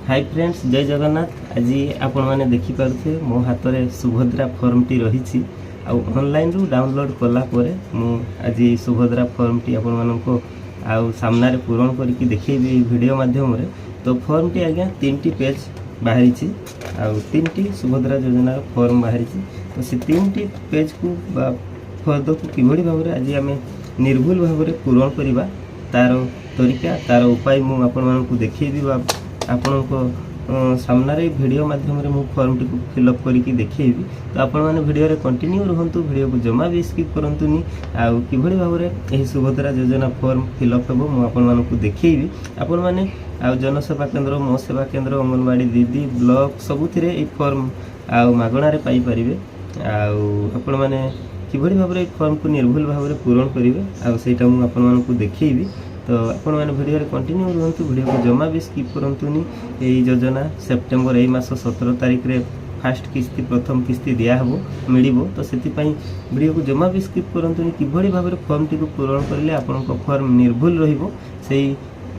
Hi friends, जय जगन्नाथ। आज आपण मैंने देखिपे मो हाथ में सुभद्रा फॉर्मटी रही ऑनलाइन रु डाउनलोड कलापर आज सुभद्रा फॉर्मटी आपण मानक सामने पूरण करके देखी वीडियो माध्यम तो फॉर्मटी आज्ञा 3टी पेज बाहरी तीन सुभद्रा योजनार फॉर्म बाहरी तो से 3टी पेज को फर्द को किभली भाव में आज आम निर्भुल भाव में पूरण करवा तार तरीका तार उपाय मुझे देखी आपण सामने वीडियो माध्यम मु फॉर्म टी फिलअप करके देखी तो आपण मैंने वीडियो रे कंटिन्यू रहंतु वीडियो को जमा भी स्किप करंतुनी आउ किभली भाव में यही सुभद्रा योजना फॉर्म फिलअप हेबो मु आपण मानकु देखैबी आपण माने आउ जनसेवा केंद्र मो सेवा केंद्र अंगनवाड़ी दीदी ब्लॉक सबुथिरे ए फॉर्म आउ मागणा रे पाई परिबे आउ आपण माने किभली भाव में फॉर्म को निर्भुल भाव में पूरण करिवे आउ सेटा मु आपण मानकु देखैबी तो आपण मैंने वीडियो रे कंटिन्यू रहंतु वीडियो को जमा भी स्किप करंतुनी एई योजना सेप्टेम्बर एई मास 17 तारिख रे फास्ट किस्ती प्रथम किस्ती दिया हबो मिलिबो तो सेति पई वीडियो को जमा भी स्किप करंतुनी किभली भाव में फॉर्म टी को पूरण करले आपण को फॉर्म निर्भुल रहिबो सेई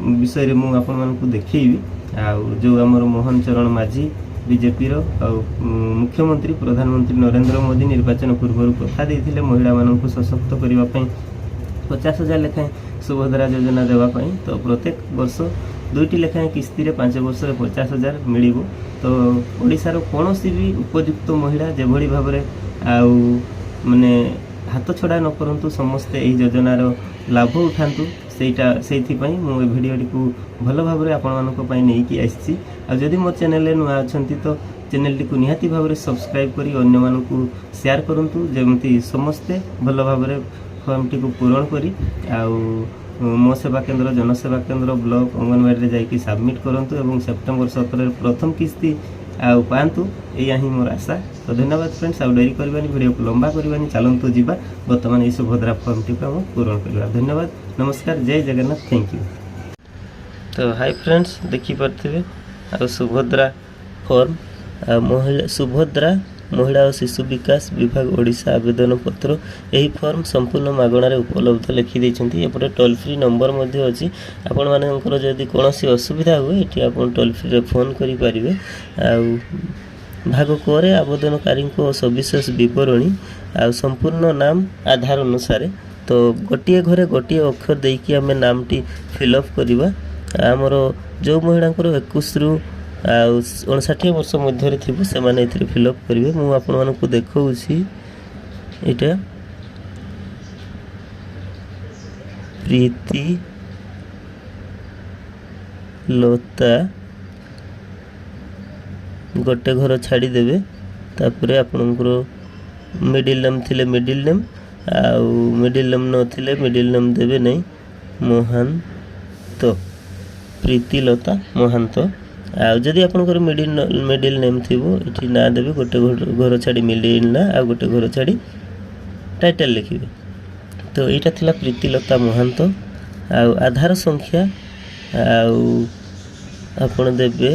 विषय रे मु आपण मानकु देखैबी आ जो हमर मोहन चरण माझी बीजेपी रो मुख्यमंत्री प्रधानमंत्री नरेंद्र मोदी निर्वाचन पूर्व कथा देथिले महिला मानकु सशक्त करबा पई 50,000 लेखाएं सुभद्रा योजना देवाई तो प्रत्येक वर्ष 2टी लेखाएं किस्ती रे 5 वर्ष 50,000 मिल तो ओडिशार कौन भी उपयुक्त महिला जेभली भाव में माने हाथ छड़ा न करंतु समस्ते यही योजनार लाभ उठातु से मो भिडियोटी को भल भाव में आपण नहीं आसी आदि मो चैनल नुआ अच्छा तो चैनल टी को निहाती भाव में सब्सक्राइब करी अन्य मानकु शेयर करंतु जेमती समस्ते भल भाव में फॉर्म टी को पूरण करी मो सेवा केंद्र जनसेवा केंद्र ब्लॉक अंगनवाड़ी जाकि सबमिट करंतु एवं सेप्टेम्बर 17 प्रथम किस्ती पातु या ही मोर आशा तो धन्यवाद फ्रेंड्स। आ डेरी करवानी वीडियो को लंबा करवानी चलतु जीवा बर्तमान ये सुभद्रा फॉर्म टी को पूरण करवा। धन्यवाद, नमस्कार, जय जगन्नाथ, थैंक यू। तो हाय फ्रेंड्स, देखिपे आ सुभद्रा फॉर्म महिला सुभद्रा महिला और शिशु विकास विभाग ओडिशा आवेदन पत्र यही फॉर्म संपूर्ण मागणार उपलब्ध लिखिदे एपटे टोल फ्री नंबर अच्छी आपण मानकर जदि कौन असुविधा हुए ये आप टोल फ्री फोन करें भाग करे आवेदनकारी सविशेष बरणी आ संपूर्ण नाम आधार अनुसार तो गोटे घरे गोटे अक्षर देकी आम नाम टी फिलअप करवा आमर जो महिला 21 रु 59 वर्ष मध्य थी से मैंने फिलअप करेंगे मुझे देखी इटा प्रीति लता गोटे घर छाड़देवे तापर आपणकर मिडिल नेम थिले मिडिल नेम आउ मिडिल नेम नथिले मिडिल नेम देवे नहीं महांत प्रीति लता महांत आदि आपंकर मिडिल नेम थी ये ना देवे गोटे घर छाड़ी मिडिल ना आ गोटे घर छाड़ी टाइटल लिखे तो यहाँ थिला प्रीतिलता महांत आधार संख्या आपण देवे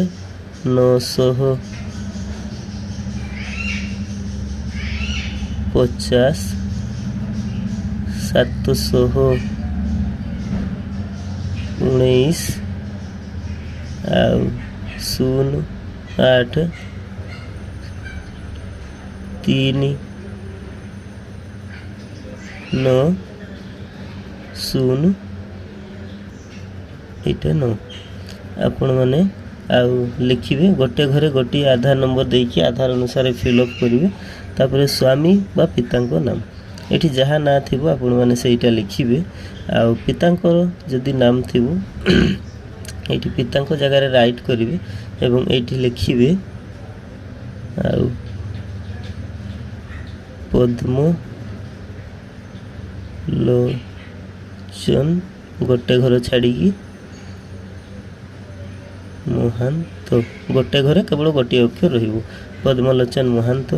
950 719 08 3 9 0 एटा 9 आपण माने लिखिबे गोटे घरे गोटे आधार नंबर देकी आधार अनुसार फिलअप करेंगे तापर स्वामी बा पितांको नाम ये जहाँ ना थी आपण माने सेटा लिखिबे आ पितांकर जदि नाम थी ये पिता जगार राइट करेंगे एवं ये लिखिबे पद्म लोचन गोटे घर छाड़ी महांत गोटे घरे केवल गोटे अक्षर रहिबो पद्मलोचन महांत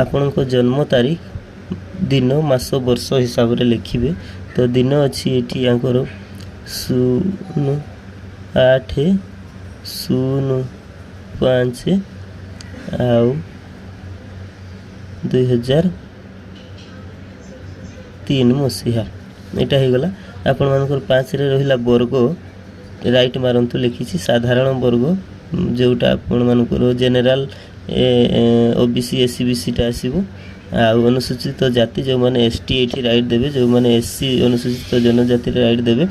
आपण को जन्म तारीख दिन मास वर्ष हिसाब रे लिखिबे तो दिन अच्छी ये आंकर 8 0 5 आउ 2003 मसीहा यहाँ हो गला आपण मानकर 5 रे रहिला वर्ग राइट मारंतु लिखी साधारण वर्ग जोटा आपणकर जेनेराल ओबीसी एससी बीसीटा आसो अनुसूचित जाति जो मैंने एसटी ये राइट देवे जो मैंने एससी अनुसूचित जनजाति राइट देवे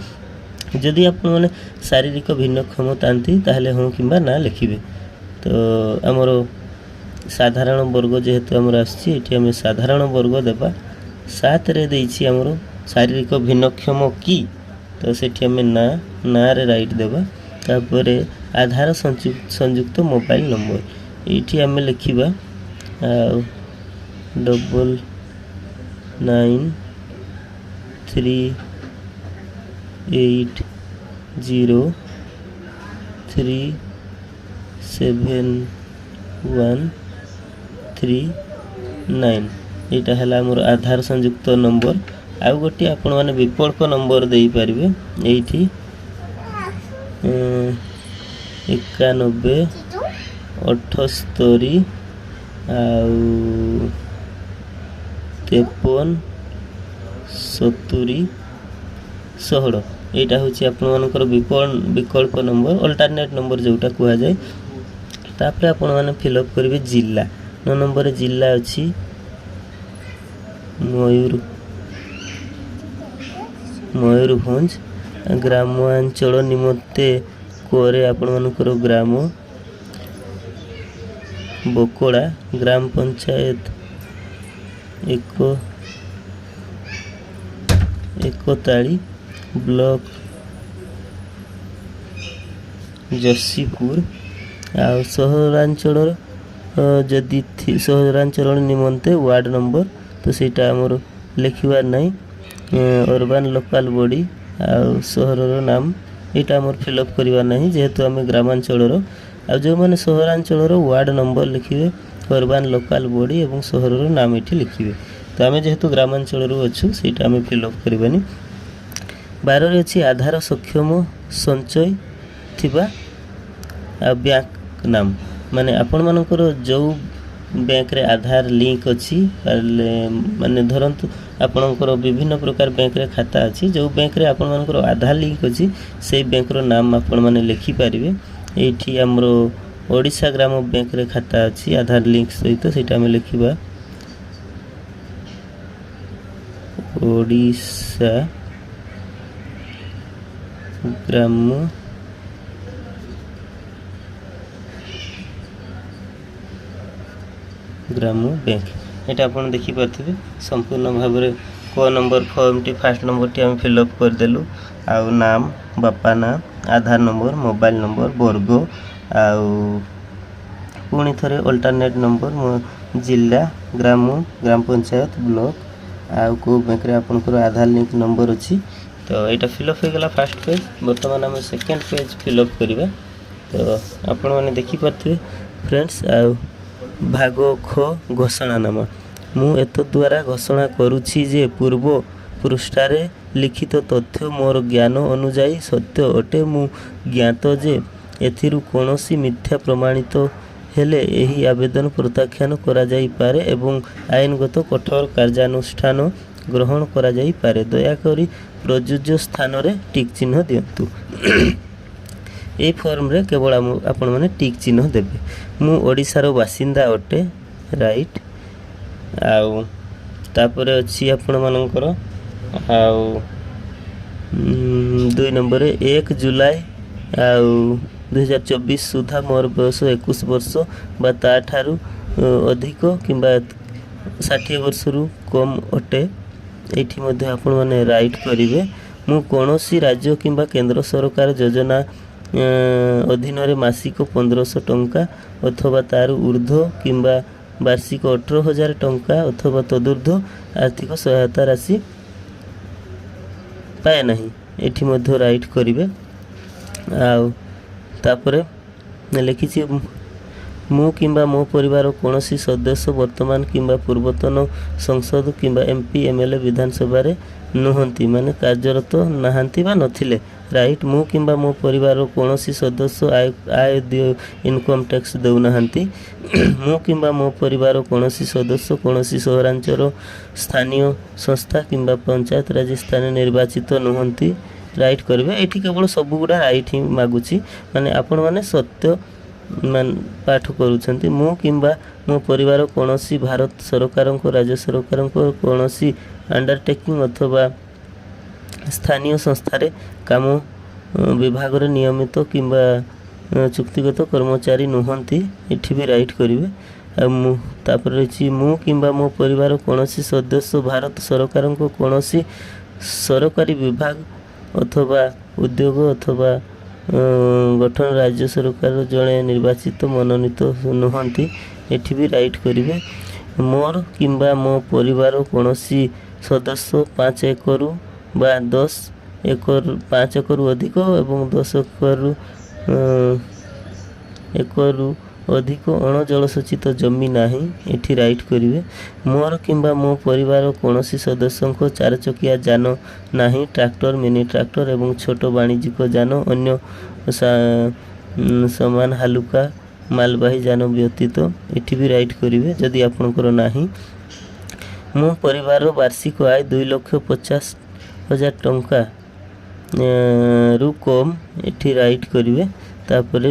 जदि आप मैंने शारीरिक भिन्नक्षम तांती ताहले हाँ कि ना लिखिए। तो आमर साधारण वर्ग जेहेतु आमर आम साधारण वर्ग देवा 7 रे देछि आमर शारीरिक भिन्नक्षम कि तो सेठी आम ना ना रे राइट देवा। तापरे आधार संयुक्त मोबाइल नंबर ये आम लिखा 9938037139 यहाँ है मोर आधार संयुक्त नंबर। आउ गोटे आपण मैंने विकल्प नंबर दे पारे ये 91 78 53 70 16 यहाँ हूँ आपर विकल्प नंबर अल्टरनेट नंबर जोटा कह जाए। तापर आपण मैंने फिलअप करेंगे जिला 9 नंबर जिला अच्छी मयूरभंज ग्रामांचल निमंते कोरे आपण मानकर ग्राम बकोड़ा ग्राम पंचायत 41 ब्लॉक जसीपुर आ सहरांचल जदि सहरांचल निमंते वार्ड नंबर तो सीटा आमर लिखबार ना अर्बान लोकल बॉडी आ सहरर नाम यहाँ आमर फिलअप करवार ना जेहेतु आम ग्रामांचल आ जो मैंने सहरांचल वार्ड नंबर लिखिए अर्बान लोकल बॉडी और सहरर नाम ये लिखिए। तो आम जेहेतु ग्रामांचल अच्छु सीटा आम फिलअप करवानी। 12 अच्छी आधार सक्षम संचय थिबा बैंक नाम माने आपण मानकर जो बैंक रे आधार लिंक अच्छी माने धरतु आपणकर विभिन्न प्रकार बैंक रे खाता अच्छी जो बैंक रे आपण मानकर आधार लिंक अच्छी से बैंक रो नाम आपण माने लिखि पारिबे। एठी हमरो ओडिशा ग्राम बैंक रे खाता अच्छी आधार लिंक सहित सेटा हम लिखिबा ओडिशा ग्राम बैंक यहाँ आप देखिपे संपूर्ण भाव में क number form T fast number T आम फिलअप करदेलु आउ नाम बापा ना आधार नंबर मोबाइल नंबर वर्ग आउ पुणी थे अल्टरनेट नंबर जिला ग्राम पंचायत ब्लॉक आउ को बैंक रे आपनकर आधार लिंक नंबर अच्छी। तो यहाँ फिलअप हो गला फास्ट पेज। बर्तमान आम सेकेंड पेज फिलअप करवा। तो आपण मैंने देखिपे फ्रेंड्स आउ भाग ख घोषणानामा मु एत द्वारा घोषणा करुछि जे पूर्व पृष्ठारे लिखित तथ्य मोर ज्ञान अनुजाई सत्य अटे। मु ज्ञात जे एथिरु कोनोसी मिथ्या प्रमाणित हेले एही आवेदन प्रत्याख्यान करा जाई पारे एवं आईनगत कठोर कार्यानुष्ठान ग्रहण करा जाई पारे। दयाकरी प्रयोज्य स्थान रे टिक चिन्ह दियंतु। ए फॉर्म रे केवल आपण माने टिक चिन्ह देबे। मु ओडिशार बासिंदा अटे राइट आउ तापरे अछि आपण मानकर आउ 2 नंबर 1 जुलाई आउ 2024 सुधा मोर बयस 21 वर्ष बा ता ठारू अधिक किंबा 60 वर्ष रु कम अटे। एठी मध्ये आपण माने राइट करिवे। मु कोनोसी राज्य किंबा केंद्र सरकार योजना अधीन मासिक 1500 टंका अथवा तार ऊर्ध्व किंबा वार्षिक 18,000 टंका अथवा तदूर्ध्व आर्थिक सहायता राशि पाए नहीं। एठी मध्य राइट करिवे। आउ तापरे लिखिछि मु किंबा मो परिवार कोनोसी सदस्य वर्तमान किंबा पूर्वतन संसद किंबा एमपी एमएलए विधानसभा रे नुहंती माने कार्यरत नहांती बा नथिले राइट। मु किंबा मो परिवार कोनोसी सदस्य आय इनकम टैक्स देउ नहांती। मु किंबा मो परिवार कोनोसी सदस्य कोनोसी सहरांचल स्थानीय संस्था किंबा पंचायत राज स्थान निर्वाचित नुहंती राइट करेंगे। ये केवल सब गुड़ा राइट ही मागुची माने आपण माने सत्य ପାଠ କରୁଛନ୍ତି। ମୁଁ କିମ୍ବା ମୋ ପରିବାର କୌଣସି ଭାରତ ସରକାରଙ୍କ ରାଜ୍ୟ ସରକାରଙ୍କ କୌଣସି ଅଣ୍ଡରଟେକିଂ ଅଥବା ସ୍ଥାନୀୟ ସଂସ୍ଥାରେ କାମ ବିଭାଗରେ ନିୟମିତ କିମ୍ବା ଚୁକ୍ତିଗତ କର୍ମଚାରୀ ନୁହନ୍ତି। ଏଠି ବି ରାଇଟ୍ କରିବେ। ଆଉ ତାପରେ ରହିଛି ମୁଁ କିମ୍ବା ମୋ ପରିବାର କୌଣସି ସଦସ୍ୟ ଭାରତ ସରକାରଙ୍କ କୌଣସି ସରକାରୀ ବିଭାଗ ଅଥବା ଉଦ୍ୟୋଗ ଅଥବା ଗଠନ ରାଜ୍ୟ ସରକାର ଜଣେ ନିର୍ବାଚିତ ମନୋନୀତ ନୁହନ୍ତି। ଏଠି ବି ରାଇଟ୍ କରିବେ। ମୋର କିମ୍ବା ମୋ ପରିବାର କୌଣସି ସଦସ୍ୟ 5 ଏକର ବା 10 ଏକର 5 ଏକରରୁ ଅଧିକ ଏବଂ 10 ଏକରରୁ ଅଧିକ ଅଣଜଳସେଚିତ ଜମି ନାହିଁ। ଏଠି ରାଇଟ୍ କରିବେ। ମୋର କିମ୍ବା ମୋ ପରିବାର କୌଣସି ସଦସ୍ୟଙ୍କ 4 ଚକିଆ ଯାନ ନାହିଁ, ଟ୍ରାକ୍ଟର, ମିନି ଟ୍ରାକ୍ଟର ଏବଂ ଛୋଟ ବାଣିଜ୍ୟିକ ଯାନ, ଅନ୍ୟ ସମାନ ହାଲୁକା ମାଲବାହୀ ଯାନ ବ୍ୟତୀତ। ଏଠି ବି ରାଇଟ୍ କରିବେ ଯଦି ଆପଣଙ୍କର ନାହିଁ। ମୋ ପରିବାରର ବାର୍ଷିକ ଆୟ 2,50,000 ଟଙ୍କା ରୁ କମ୍। ଏଠି ରାଇଟ୍ କରିବେ। ତାପରେ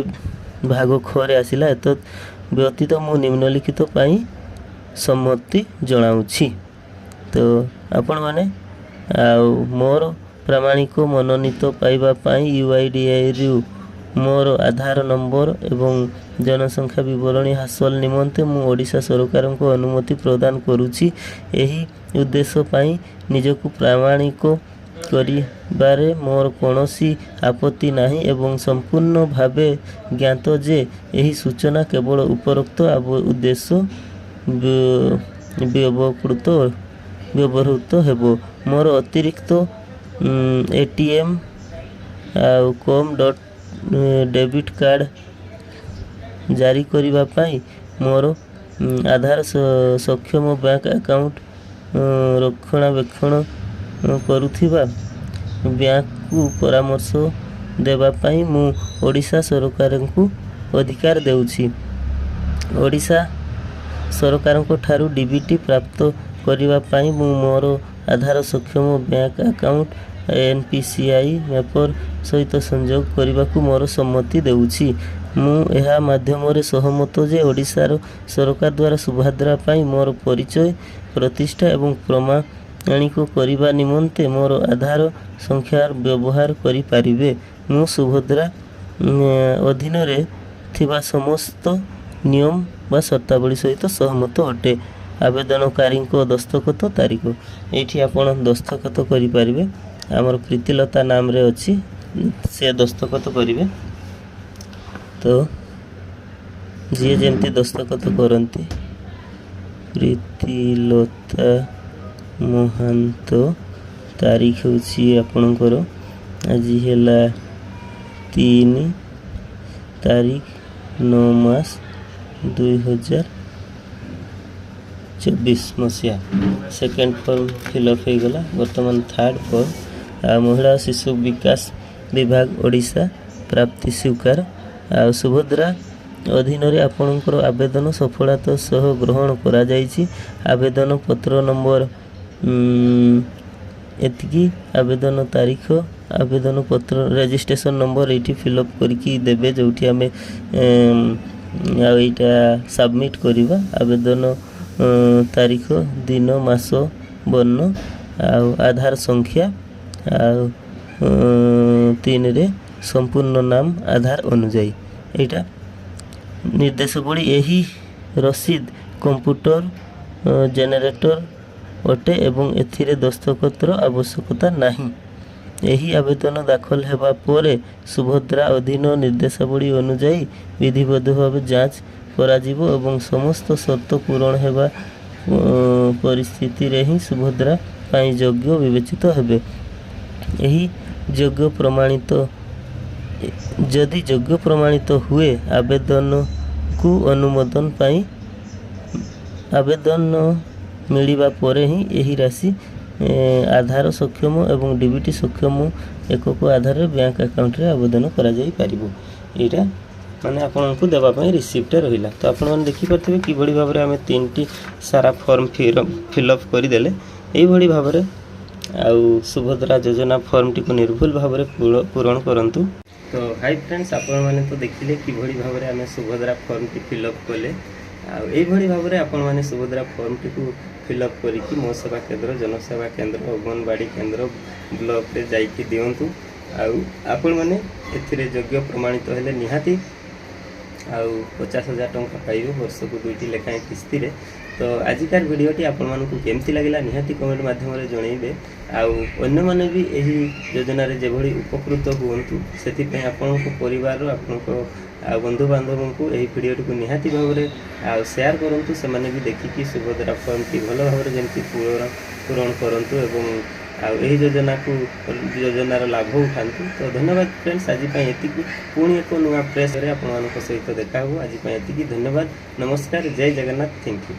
ଭାଗ ଖରେ ଆସିଲା, ଏତଦ୍ ବ୍ୟତୀତ ମୁଁ ନିମ୍ନଲିଖିତ ପାଇଁ ସମ୍ମତି ଜଣାଉଛି। ତ ଆପଣମାନେ ଆଉ ମୋର ପ୍ରାମାଣିକ ମନୋନୀତ ପାଇବା ପାଇଁ UIDAIରୁ ମୋର ଆଧାର ନମ୍ବର ଏବଂ ଜନସଂଖ୍ୟା ବିବରଣୀ ହାସଲ ନିମନ୍ତେ ମୁଁ ଓଡ଼ିଶା ସରକାରଙ୍କ ଅନୁମତି ପ୍ରଦାନ କରୁଛି। ଏହି ଉଦ୍ଦେଶ୍ୟ ପାଇଁ ନିଜକୁ ପ୍ରାମାଣିକ କରିବାରେ ମୋର କୌଣସି ଆପତ୍ତି ନାହିଁ ଏବଂ ସମ୍ପୂର୍ଣ୍ଣ ଭାବେ ଜ୍ଞାତ ଯେ ଏହି ସୂଚନା କେବଳ ଉପରୋକ୍ତ ଉଦ୍ଦେଶ୍ୟ ବ୍ୟବହୃତ ହେବ। ମୋର ଅତିରିକ୍ତ ATM ଆଉ ଡେବିଟ୍ କାର୍ଡ଼ ଜାରି କରିବା ପାଇଁ ମୋର ଆଧାର ସକ୍ଷମ ବ୍ୟାଙ୍କ ଆକାଉଣ୍ଟ ରକ୍ଷଣାବେକ୍ଷଣ କରୁଥିବା ବ୍ୟାଙ୍କକୁ ପରାମର୍ଶ ଦେବା ପାଇଁ ମୁଁ ଓଡ଼ିଶା ସରକାରଙ୍କୁ ଅଧିକାର ଦେଉଛି। ଓଡ଼ିଶା ସରକାରଙ୍କ ଠାରୁ DBT ପ୍ରାପ୍ତ କରିବା ପାଇଁ ମୁଁ ମୋର ଆଧାର ସକ୍ଷମ ବ୍ୟାଙ୍କ ଆକାଉଣ୍ଟ NPCI ମ୍ୟାପର ସହିତ ସଂଯୋଗ କରିବାକୁ ମୋର ସମ୍ମତି ଦେଉଛି। ମୁଁ ଏହା ମାଧ୍ୟମରେ ସହମତ ଯେ ଓଡ଼ିଶାର ସରକାର ଦ୍ୱାରା ସୁଭଦ୍ରା ପାଇଁ ମୋର ପରିଚୟ ପ୍ରତିଷ୍ଠା ଏବଂ ପ୍ରମାଣିକ କରିବା ନିମନ୍ତେ ମୋର ଆଧାର ସଂଖ୍ୟାର ବ୍ୟବହାର କରିପାରିବେ। ମୁଁ ସୁଭଦ୍ରା ଅଧୀନରେ ଥିବା ସମସ୍ତ ନିୟମ ବା ସର୍ତ୍ତାବଳୀ ସହିତ ସହମତ ଅଟେ। ଆବେଦନକାରୀଙ୍କ ଦସ୍ତଖତ ତାରିଖ ଏଇଠି ଆପଣ ଦସ୍ତଖତ କରିପାରିବେ। ଆମର ପ୍ରୀତିଲତା ନାମରେ ଅଛି, ସେ ଦସ୍ତଖତ କରିବେ। ତ ଯିଏ ଯେମିତି ଦସ୍ତଖତ କରନ୍ତି। ପ୍ରୀତିଲତା ମହାନ୍ତ, ତାରିଖ ହେଉଛି ଆପଣଙ୍କର ଆଜି ହେଲା 3 ତାରିଖ 9 ମାସ 2024 ମସିହା। ସେକେଣ୍ଡ ଫର୍ମ ଫିଲ୍ଅପ୍ ହୋଇଗଲା। ବର୍ତ୍ତମାନ ଥାର୍ଡ଼ ଫର୍ମ। ଆଉ ମହିଳା ଶିଶୁ ବିକାଶ ବିଭାଗ ଓଡ଼ିଶା, ପ୍ରାପ୍ତି ସ୍ୱୀକାର। ଆଉ ସୁଭଦ୍ରା ଅଧୀନରେ ଆପଣଙ୍କର ଆବେଦନ ସଫଳତା ସହ ଗ୍ରହଣ କରାଯାଇଛି। ଆବେଦନ ପତ୍ର ନମ୍ବର ଏତିକି, ଆବେଦନ ତାରିଖ, ଆବେଦନ ପତ୍ର ରେଜିଷ୍ଟ୍ରେସନ୍ ନମ୍ବର ଏଇଠି ଫିଲ୍ଅପ୍ କରିକି ଦେବେ ଯେଉଁଠି ଆମେ ଆଉ ଏଇଟା ସବମିଟ୍ କରିବା। ଆବେଦନ ତାରିଖ, ଦିନ, ମାସ, ବର୍ଣ୍ଣ ଆଉ ଆଧାର ସଂଖ୍ୟା ଆଉ 3ରେ ସମ୍ପୂର୍ଣ୍ଣ ନାମ ଆଧାର ଅନୁଯାୟୀ ଏଇଟା ନିର୍ଦ୍ଦେଶାବଳୀ। ଏହି ରସିଦ କମ୍ପ୍ୟୁଟର ଜେନେରେଟର ଅଟେ ଏବଂ ଏଥିରେ ଦସ୍ତଖତର ଆବଶ୍ୟକତା ନାହିଁ। ଏହି ଆବେଦନ ଦାଖଲ ହେବା ପରେ ସୁଭଦ୍ରା ଅଧୀନ ନିର୍ଦ୍ଦେଶାବଳୀ ଅନୁଯାୟୀ ବିଧିବଦ୍ଧ ଭାବେ ଯାଞ୍ଚ କରାଯିବ ଏବଂ ସମସ୍ତ ସର୍ତ୍ତ ପୂରଣ ହେବା ପରିସ୍ଥିତିରେ ହିଁ ସୁଭଦ୍ରା ପାଇଁ ଯୋଗ୍ୟ ବିବେଚିତ ହେବେ। ଏହି ଯଦି ଯୋଗ୍ୟ ପ୍ରମାଣିତ ହୁଏ, ଆବେଦନକୁ ଅନୁମୋଦନ ପାଇଁ ଆବେଦନ ମିଳିବା ପରେ ହିଁ ଏହି ରାଶି ଆଧାର ସକ୍ଷମ ଏବଂ DBT ସକ୍ଷମ ଏକକ ଆଧାରରେ ବ୍ୟାଙ୍କ ଆକାଉଣ୍ଟରେ ଆବେଦନ କରାଯାଇପାରିବ। ଏଇଟା ମାନେ ଆପଣଙ୍କୁ ଦେବା ପାଇଁ ରିସିପ୍ଟଟା ରହିଲା। ତ ଆପଣମାନେ ଦେଖିପାରୁଥିବେ କିଭଳି ଭାବରେ ଆମେ 3ଟି ସାରା ଫର୍ମ ଫିଲ୍ଅପ୍ କରିଦେଲେ। ଏଇଭଳି ଭାବରେ ଆଉ ସୁଭଦ୍ରା ଯୋଜନା ଫର୍ମଟିକୁ ନିର୍ଭୁଲ ଭାବରେ ପୂରଣ କରନ୍ତୁ। तो हाई फ्रेंड्स आपण मैंने तो देखिले किभଳି भाବରେ ଆମେ ସୁଭଦ୍ରା ଫର୍ମଟି ଫିଲ୍ଅପ୍ କଲେ ଆଉ ଏଇଭଳି ଭାବରେ ଆପଣମାନେ ସୁଭଦ୍ରା ଫର୍ମଟିକୁ ଫିଲ୍ଅପ୍ କରିକି ମୋ ସେବା କେନ୍ଦ୍ର ଜନସେବା କେନ୍ଦ୍ର ଅଙ୍ଗନବାଡ଼ି କେନ୍ଦ୍ର ବ୍ଲକରେ ଯାଇକି ଦିଅନ୍ତୁ ଆଉ ଆପଣମାନେ ଏଥିରେ ଯୋଗ୍ୟ ପ୍ରମାଣିତ ହେଲେ ନିହାତି ଆଉ 50,000 ଟଙ୍କା ପାଇବେ ବର୍ଷକୁ 2ଟି ଲେଖାଏଁ କିସ୍ତିରେ। तो आजिकार भिडियोटी आपको केमती लगे निहाती कमेंट माध्यम जनइबे आउ अन्य माने भी यही योजना रे जेभली उपकृत हुंतु सेति पे आपनको परिवार आपनको बंधु बांधव को यही भिडियोटी को निहाती भाव में शेयर करंतु से माने भी देखिकी सुभद्रा फॉर्म की भल भाव में जमती पूरण करंतु एवं यही योजनार लाभ उठातु। तो धन्यवाद फ्रेंड्स आज एतिकी पुणी एक नुआ प्रेस आप सहित देखा आज एतिकी धन्यवाद नमस्कार जय जगन्नाथ थैंक यू।